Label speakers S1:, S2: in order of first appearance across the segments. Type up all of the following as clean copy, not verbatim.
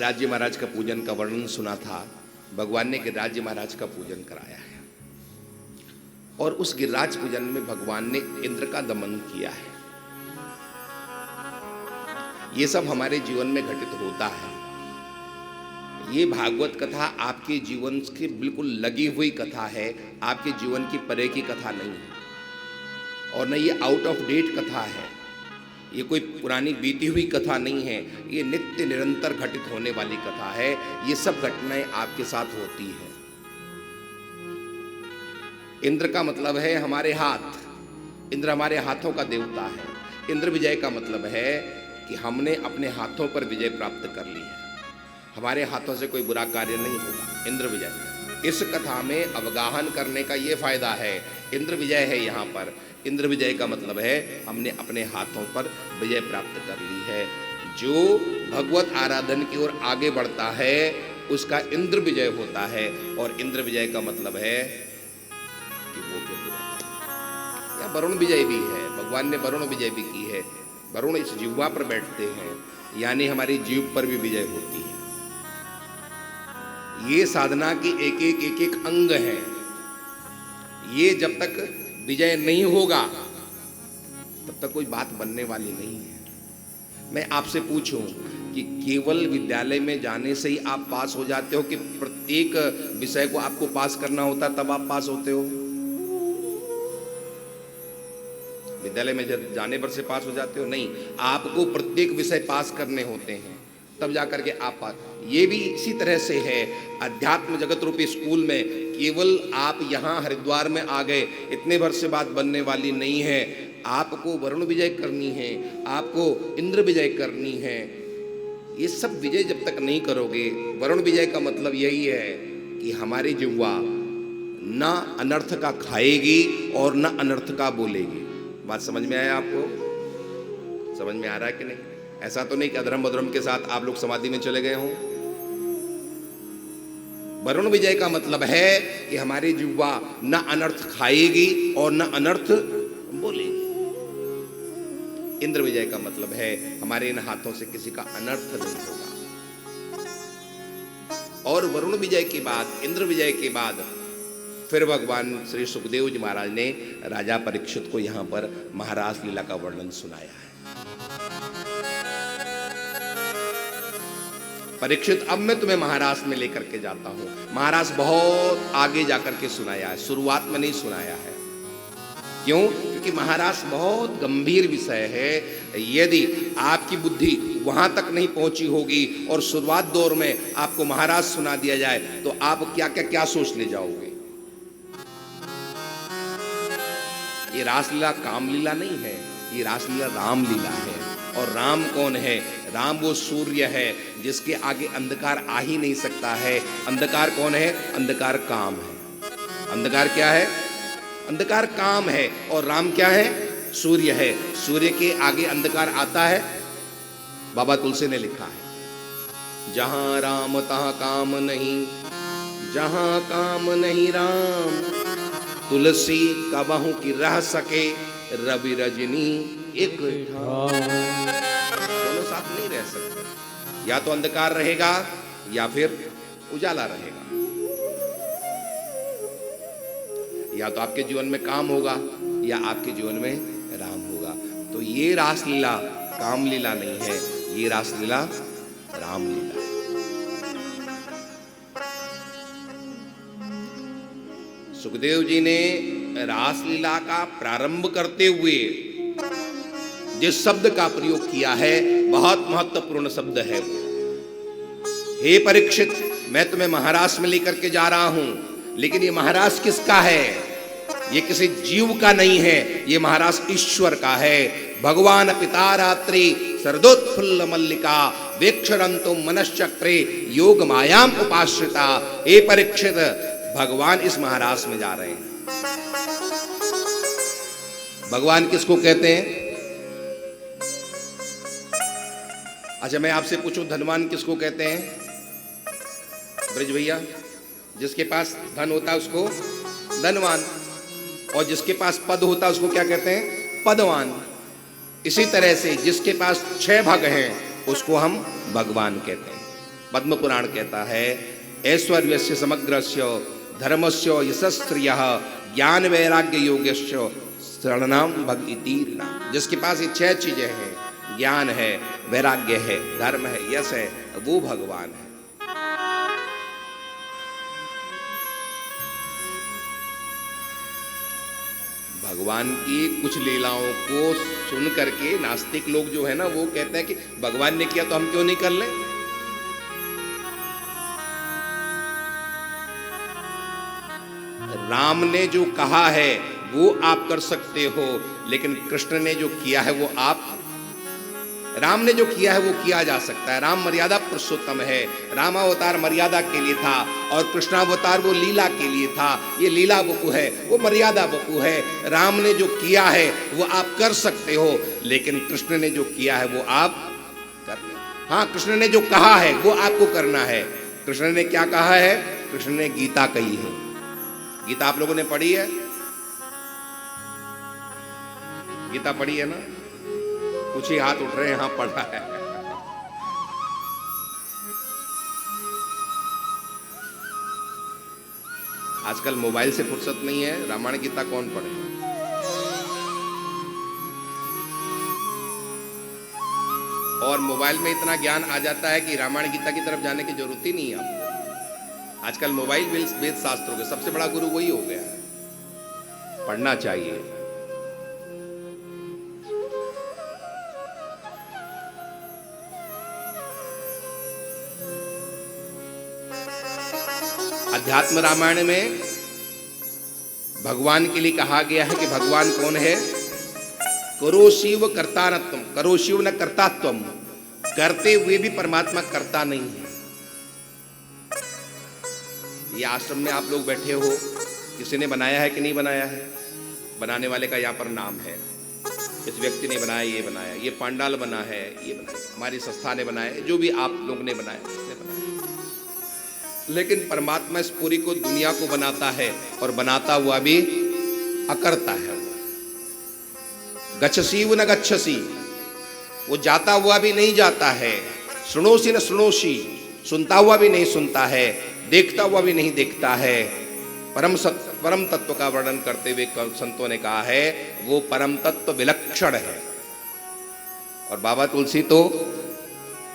S1: गिरिराज महाराज का पूजन का वर्णन सुना था। भगवान ने गिरिराज महाराज का पूजन कराया है और उस गिरिराज पूजन में भगवान ने इंद्र का दमन किया है। ये सब हमारे जीवन में घटित होता है। ये भागवत कथा आपके जीवन की बिल्कुल लगी हुई कथा है, आपके जीवन की परे की कथा नहीं है और न ये आउट ऑफ डेट कथा है। ये कोई पुरानी बीती हुई कथा नहीं है, ये नित्य निरंतर घटित होने वाली कथा है। ये सब घटनाएं आपके साथ होती है। इंद्र का मतलब है हमारे हाथ। इंद्र हमारे हाथों का देवता है। इंद्र विजय का मतलब है कि हमने अपने हाथों पर विजय प्राप्त कर ली है। हमारे हाथों से कोई बुरा कार्य नहीं होगा। इंद्र विजय इस कथा में अवगाहन करने का ये फायदा है। इंद्र विजय है यहाँ पर। इंद्र विजय का मतलब है हमने अपने हाथों पर विजय प्राप्त कर ली है। जो भगवत आराधन की ओर आगे बढ़ता है उसका इंद्र विजय होता है। और इंद्र विजय का मतलब है कि वो फिर या वरुण विजय भी है। भगवान ने वरुण विजय भी की है। वरुण इस जिह्वा पर बैठते हैं, यानी हमारी जीभ पर भी विजय होती है। ये साधना की एक एक अंग है। ये जब तक विजय नहीं होगा तब तक कोई बात बनने वाली नहीं है। मैं आपसे पूछूं कि केवल विद्यालय में जाने से ही आप पास हो जाते हो कि प्रत्येक विषय को आपको पास करना होता तब आप पास होते हो? विद्यालय में जाने पर से पास हो जाते हो? नहीं, आपको प्रत्येक विषय पास करने होते हैं तब जाकर के आप पास। ये भी इसी तरह से है। अध्यात्म जगत रूपी स्कूल में केवल आप यहाँ हरिद्वार में आ गए इतने भर से बात बनने वाली नहीं है। आपको वरुण विजय करनी है, आपको इंद्र विजय करनी है। ये सब विजय जब तक नहीं करोगे, वरुण विजय का मतलब यही है कि हमारी जिह्वा न अनर्थ का खाएगी और न अनर्थ का बोलेगी। बात समझ में आया आपको? समझ में आ रहा है कि नहीं? ऐसा तो नहीं कि अधर्म अधर्म के साथ आप लोग समाधि में चले गए हों। वरुण विजय का मतलब है कि हमारी जिह्वा न अनर्थ खाएगी और न अनर्थ बोलेगी। इंद्र विजय का मतलब है हमारे इन हाथों से किसी का अनर्थ नहीं होगा। और वरुण विजय के बाद, इंद्र विजय के बाद फिर भगवान श्री सुखदेव जी महाराज ने राजा परीक्षित को यहां पर महारास लीला का वर्णन सुनाया है। परीक्षित, अब मैं तुम्हें महारास में लेकर के जाता हूं। महारास बहुत आगे जाकर के सुनाया है, शुरुआत में नहीं सुनाया है। क्यों? क्योंकि महारास बहुत गंभीर विषय है। यदि आपकी बुद्धि वहां तक नहीं पहुंची होगी और शुरुआत दौर में आपको महारास सुना दिया जाए तो आप क्या क्या क्या सोच ले जाओगे। ये रासलीला कामलीला नहीं है, ये रासलीला रामलीला है। और राम कौन है? राम वो सूर्य है जिसके आगे अंधकार आ ही नहीं सकता है। अंधकार कौन है? अंधकार काम है। अंधकार क्या है? अंधकार काम है। और राम क्या है? सूर्य है। सूर्य के आगे अंधकार आता है? बाबा तुलसी ने लिखा है, जहां राम तहां काम नहीं, जहां काम नहीं राम, तुलसी कबहू की रह सके, रवि रजनी एक दोनों साथ नहीं रह सकते। या तो अंधकार रहेगा या फिर उजाला रहेगा। या तो आपके जीवन में काम होगा या आपके जीवन में राम होगा। तो ये रासलीला कामलीला नहीं है, ये रासलीला रामलीला है। सुखदेव जी ने रासलीला का प्रारंभ करते हुए जिस शब्द का प्रयोग किया है बहुत महत्वपूर्ण शब्द है। हे परीक्षित, मैं तुम्हें महारास में लेकर के जा रहा हूं, लेकिन ये महारास किसका है? ये किसी जीव का नहीं है, ये महारास ईश्वर का है। भगवान पिता रात्रि शरदोत्फुल्ल मल्लिका वेक्षरंतु मनश्चक्रे योग मायाम उपाश्रिता। हे परीक्षित, भगवान इस महारास में जा रहे हैं। भगवान किसको कहते हैं? अच्छा, मैं आपसे पूछूं, धनवान किसको कहते हैं? ब्रज भैया, जिसके पास धन होता है उसको धनवान, और जिसके पास पद होता है उसको क्या कहते हैं? पदवान। इसी तरह से जिसके पास 6 भग हैं उसको हम भगवान कहते हैं। पद्म पुराण कहता है ऐश्वर्यस्य समग्रस्य धर्मस्य यशस्त्रियः ज्ञान वैराग्य योगस्य शरणम भगवतीर्नाम। जिसके पास ये 6 चीजें हैं, ज्ञान है, वैराग्य है, धर्म है, यश है, वो भगवान है। भगवान की कुछ लीलाओं को सुन करके नास्तिक लोग जो है ना, वो कहते हैं कि भगवान ने किया तो हम क्यों नहीं कर ले। राम ने जो कहा है वो आप कर सकते हो, लेकिन कृष्ण ने जो किया है वो आप, राम ने जो किया है वो किया जा सकता है। राम मर्यादा पुरुषोत्तम है। राम अवतार मर्यादा के लिए था और कृष्णावतार वो लीला के लिए था। ये लीला वपु है, वो मर्यादा वपु है। राम ने जो किया है वो आप कर सकते हो, लेकिन कृष्ण ने जो किया है वो आप कर ले। हाँ, कृष्ण ने जो कहा है वो आपको करना है। कृष्ण ने क्या कहा है? कृष्ण ने गीता कही है। गीता आप लोगों ने पढ़ी है? गीता पढ़ी है ना? कुछ ही हाथ उठ रहे हैं, हाँ पढ़ा है। आजकल मोबाइल से फुर्सत नहीं है, रामायण गीता कौन पढ़े? और मोबाइल में इतना ज्ञान आ जाता है कि रामायण गीता की तरफ जाने की जरूरत ही नहीं है आपको। आजकल मोबाइल वेद शास्त्रों के सबसे बड़ा गुरु वही हो गया है। पढ़ना चाहिए। अध्यात्म रामायण में भगवान के लिए कहा गया है कि भगवान कौन है? करो शिव कर्तारत्वम, करो शिव न कर्तात्वम, करते हुए भी परमात्मा करता नहीं है। ये आश्रम में आप लोग बैठे हो, किसी ने बनाया है कि नहीं बनाया है? बनाने वाले का यहाँ पर नाम है। इस व्यक्ति ने बनाया, ये बनाया, ये पांडाल बना है, ये बनाया, हमारी संस्था ने बनाया, जो भी आप लोग ने बनाया उसने बनाया। लेकिन परमात्मा इस पूरी को, दुनिया को बनाता है और बनाता हुआ भी अकर्ता है। गच्छसी न गच्छसी, वो जाता हुआ भी नहीं जाता है। सुनोसी न सुनोसी, सुनता हुआ भी नहीं सुनता है, देखता हुआ भी नहीं देखता है। परम तत्व का वर्णन करते हुए संतों ने कहा है वो परम तत्व विलक्षण है। और बाबा तुलसी तो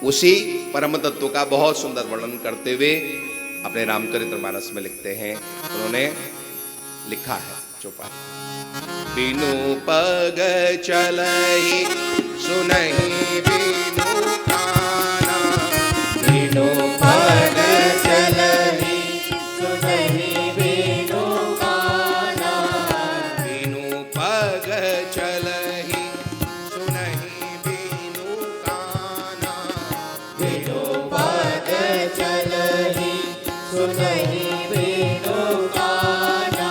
S1: उसी परम तत्व का बहुत सुंदर वर्णन करते हुए अपने रामचरितमानस में लिखते हैं। उन्होंने लिखा है चौपाई, बिनु पग चलहि सुनहि बिनु काना, बिनु पग चलहि सुनहि बिनु काना, बिनु पग चलहि सुनहि बिनु काना, बिनु पग चलहि सुनहि बिनु काना,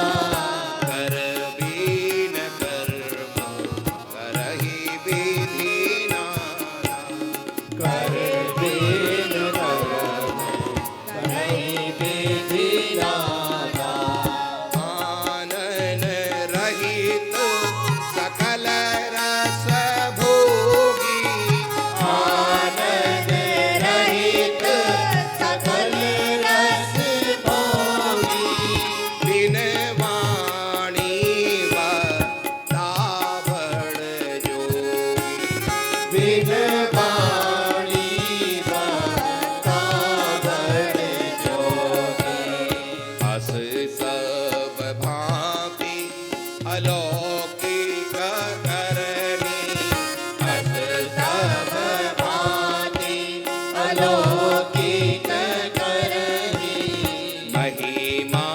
S1: कर बीन कर्म करहि विधि नाना, कर बीन कर्म करहि विधि नाना, आनन रहित सकल रस भोगी, आनन रहित सकल रस भोगी, बिन वाणी बतावड़ जोगी, बिन वाणी बतावड़ जोगी, अस सब भांति अलौकिक करनी, अस सब भांति अलौकिक करनी, महिमा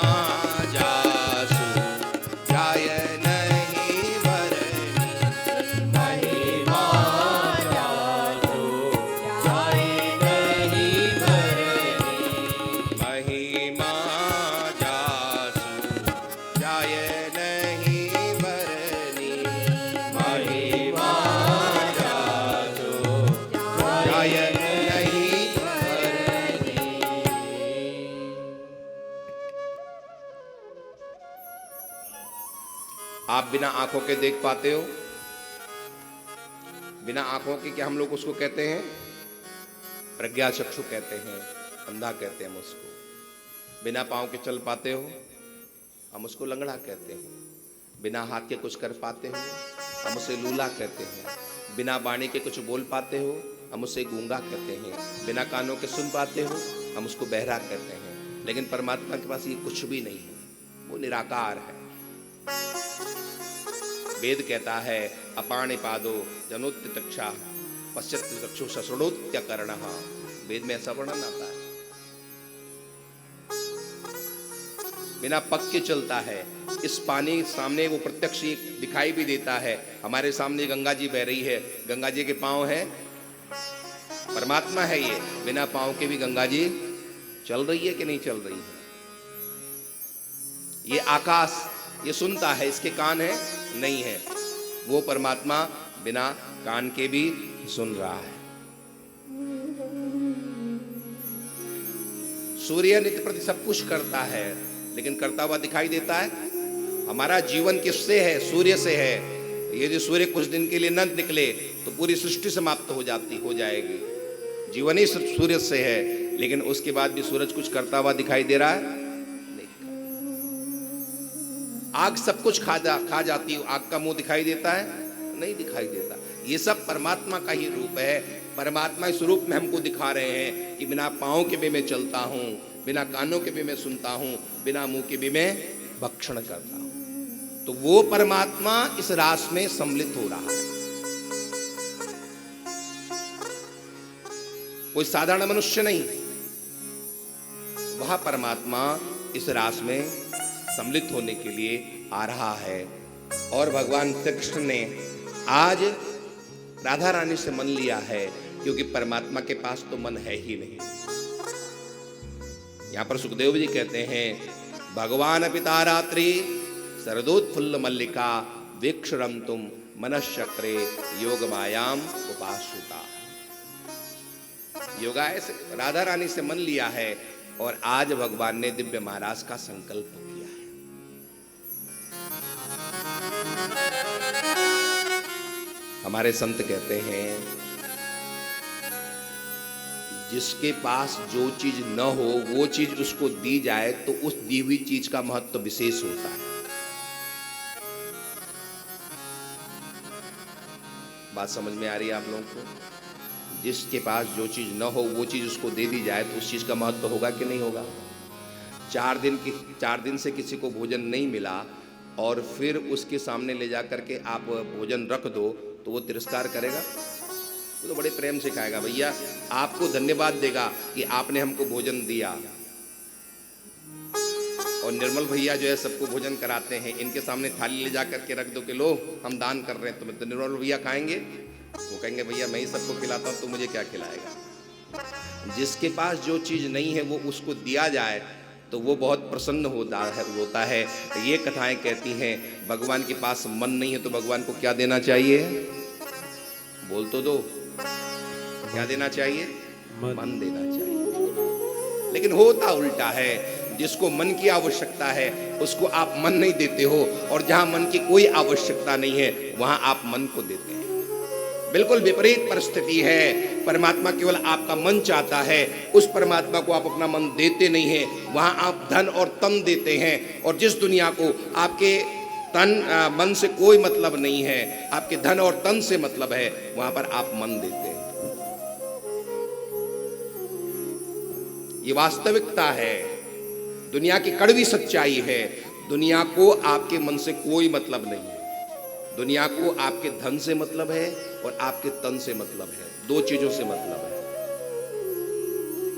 S1: जासु जाय नहीं वरनी, महिमा जासु जाय नहीं वरनी, महिमा जासु जाय नहीं वरनी, महिमा जासु जाय नहीं वरनी। आप बिना आंखों के देख पाते हो? बिना आंखों के क्या हम लोग उसको कहते हैं? प्रज्ञा चक्षु कहते हैं। अंधा कहते हैं हम उसको। बिना पाँव के चल पाते हो, हम उसको लंगड़ा कहते हैं। बिना हाथ के कुछ कर पाते हो, हम उसे लूला कहते हैं। बिना वाणी के कुछ बोल पाते हो, हम उसे गूंगा कहते हैं। बिना कानों के सुन पाते हो, हम उसको बहरा कहते हैं। लेकिन परमात्मा के पास ये कुछ भी नहीं है, वो निराकार है। वेद कहता है अपाणि पादो जनोत्य तक्षा पश्चित चक्षु ससुणोत्य कर्णः। वेद में ऐसा वर्णन आता है। बिना पग के चलता है। इस पानी सामने वो प्रत्यक्ष दिखाई भी देता है। हमारे सामने गंगा जी बह रही है, गंगा जी के पांव है, परमात्मा है ये। बिना पांव के भी गंगा जी चल रही है कि नहीं चल रही है। ये आकाश ये सुनता है, इसके कान है नहीं है। वो परमात्मा बिना कान के भी सुन रहा है। सूर्य नित्य प्रति सब कुछ करता है, लेकिन करता हुआ दिखाई देता है। हमारा जीवन किससे है? सूर्य से है। यदि सूर्य कुछ दिन के लिए न निकले तो पूरी सृष्टि समाप्त हो जाएगी। जीवन ही सूर्य से है, लेकिन उसके बाद भी सूरज कुछ करता हुआ दिखाई दे रहा है? नहीं। आग सब कुछ खा जाती है, आग का मुंह दिखाई देता है? नहीं दिखाई देता। ये सब परमात्मा का ही रूप है। परमात्मा इस रूप में हमको दिखा रहे हैं कि बिना पाँव के भी मैं चलता हूँ, बिना कानों के भी मैं सुनता हूँ, बिना मुंह के भी मैं भक्षण करता हूँ। तो वो परमात्मा इस रास में सम्मिलित हो रहा है। कोई साधारण मनुष्य नहीं, वह परमात्मा इस रास में सम्मिलित होने के लिए आ रहा है। और भगवान श्री कृष्ण ने आज राधा रानी से मन लिया है, क्योंकि परमात्मा के पास तो मन है ही नहीं। यहां पर सुखदेव जी कहते हैं भगवान पिता रात्रि शरदोत्फुल्ल मल्लिका वीक्षरम तुम मनश्चक्रे योग मायाम उपाश्रिता। योगाय से राधा रानी से मन लिया है, और आज भगवान ने दिव्य महाराज का संकल्प किया है। हमारे संत कहते हैं जिसके पास जो चीज न हो वो चीज उसको दी जाए तो उस दी हुई चीज का महत्व विशेष होता है। बात समझ में आ रही है आप लोगों को? जिसके पास जो चीज न हो वो चीज उसको दे दी जाए तो उस चीज का महत्व होगा कि नहीं होगा? 4 दिन से किसी को भोजन नहीं मिला और फिर उसके सामने ले जा करके आप भोजन रख दो तो वो तिरस्कार करेगा? वो तो बड़े प्रेम से कहेगा भैया, आपको धन्यवाद देगा कि आपने हमको भोजन दिया। और निर्मल भैया जो है सबको भोजन कराते हैं, इनके सामने थाली ले जा करके रख दो कि लो हम दान कर रहे हैं तुम्हें, तो निर्मल भैया खाएंगे? वो कहेंगे भैया मैं ही सबको खिलाता हूँ, तो मुझे क्या खिलाएगा? जिसके पास जो चीज नहीं है वो उसको दिया जाए तो वो बहुत प्रसन्न होता है। ये कथाएं कहती हैं भगवान के पास मन नहीं है तो भगवान को क्या देना चाहिए? बोल तो दो, क्या देना चाहिए? मन देना चाहिए। लेकिन होता उल्टा है, जिसको मन की आवश्यकता है उसको आप मन नहीं देते हो, और जहां मन की कोई आवश्यकता नहीं है वहां आप मन को देते हैं। बिल्कुल विपरीत परिस्थिति है। परमात्मा केवल आपका मन चाहता है, उस परमात्मा को आप अपना मन देते नहीं है, वहां आप धन और तन देते हैं। और जिस दुनिया को आपके मन से कोई मतलब नहीं है, आपके धन और तन से मतलब है, वहां पर आप मन देते हैं। ये वास्तविकता है, दुनिया की कड़वी सच्चाई है। दुनिया को आपके मन से कोई मतलब नहीं है, दुनिया को आपके धन से मतलब है और आपके तन से मतलब है, 2 चीजों से मतलब है।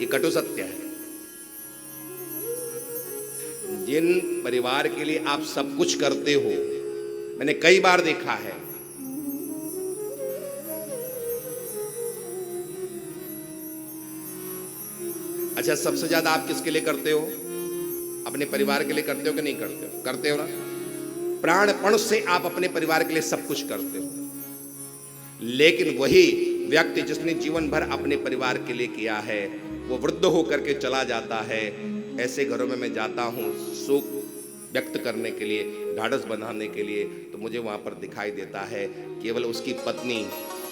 S1: ये कटु सत्य है। जिन परिवार के लिए आप सब कुछ करते हो, मैंने कई बार देखा है, अच्छा सबसे ज्यादा आप किसके लिए करते हो? अपने परिवार के लिए करते हो कि नहीं करते हो? करते हो ना? प्राणपण से आप अपने परिवार के लिए सब कुछ करते हो। लेकिन वही व्यक्ति जिसने जीवन भर अपने परिवार के लिए किया है, वो वृद्ध होकर के चला जाता है। ऐसे घरों में मैं जाता हूँ शोक व्यक्त करने के लिए, ढाढ़स बंधाने के लिए, तो मुझे वहाँ पर दिखाई देता है केवल उसकी पत्नी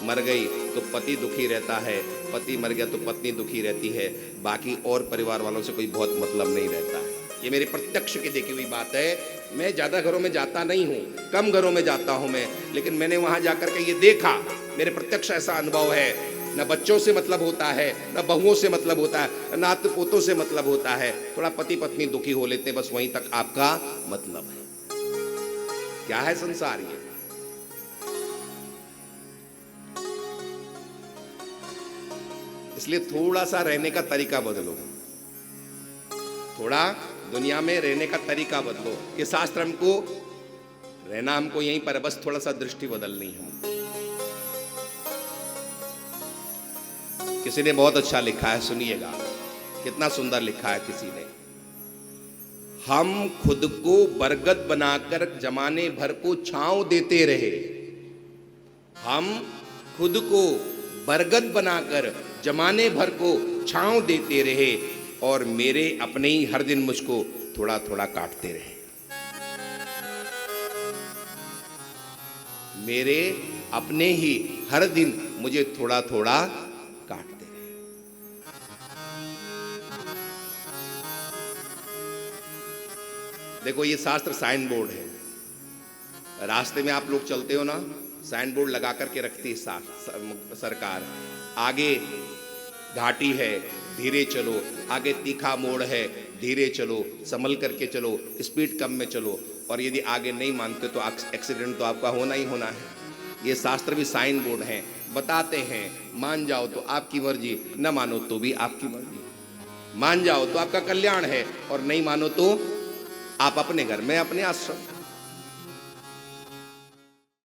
S1: मर गई तो पति दुखी रहता है, पति मर गया तो पत्नी दुखी रहती है, बाकी और परिवार वालों से कोई बहुत मतलब नहीं रहता है। ये मेरी प्रत्यक्ष की देखी हुई बात है। मैं ज़्यादा घरों में जाता नहीं हूँ, कम घरों में जाता हूँ मैं, लेकिन मैंने वहाँ जाकर के ये देखा, मेरे प्रत्यक्ष ऐसा अनुभव है। न बच्चों से मतलब होता है, न बहुओं से मतलब होता है, न नात पोतों से मतलब होता है। थोड़ा पति पत्नी दुखी हो लेते हैं, बस वहीं तक आपका मतलब है। क्या है संसार ये? इसलिए थोड़ा सा रहने का तरीका बदलो, थोड़ा दुनिया में रहने का तरीका बदलो। ये शास्त्र हमको रहना हमको यहीं पर, बस थोड़ा सा दृष्टि बदलनी है। किसी ने बहुत अच्छा लिखा है, सुनिएगा कितना सुंदर लिखा है किसी ने। हम खुद को बरगद बनाकर जमाने भर को छांव देते रहे, हम खुद को बरगद बनाकर जमाने भर को छांव देते रहे, और मेरे अपने ही हर दिन मुझको थोड़ा थोड़ा काटते रहे। मेरे अपने ही हर दिन मुझे थोड़ा थोड़ा काटते रहे। देखो ये शास्त्र साइन बोर्ड है, रास्ते में आप लोग चलते हो ना, साइन बोर्ड लगा करके रखती है सरकार। आगे घाटी है, धीरे चलो, आगे तीखा मोड़ है, धीरे चलो, संभल करके चलो, स्पीड कम में चलो, और यदि आगे नहीं मानते तो एक्सीडेंट तो आपका होना ही होना है। ये शास्त्र भी साइन बोर्ड हैं, बताते हैं। मान जाओ तो आपकी मर्जी, न मानो तो भी आपकी मर्जी। मान जाओ तो आपका कल्याण है, और नहीं मानो तो आप अपने घर में, अपने आश्रम।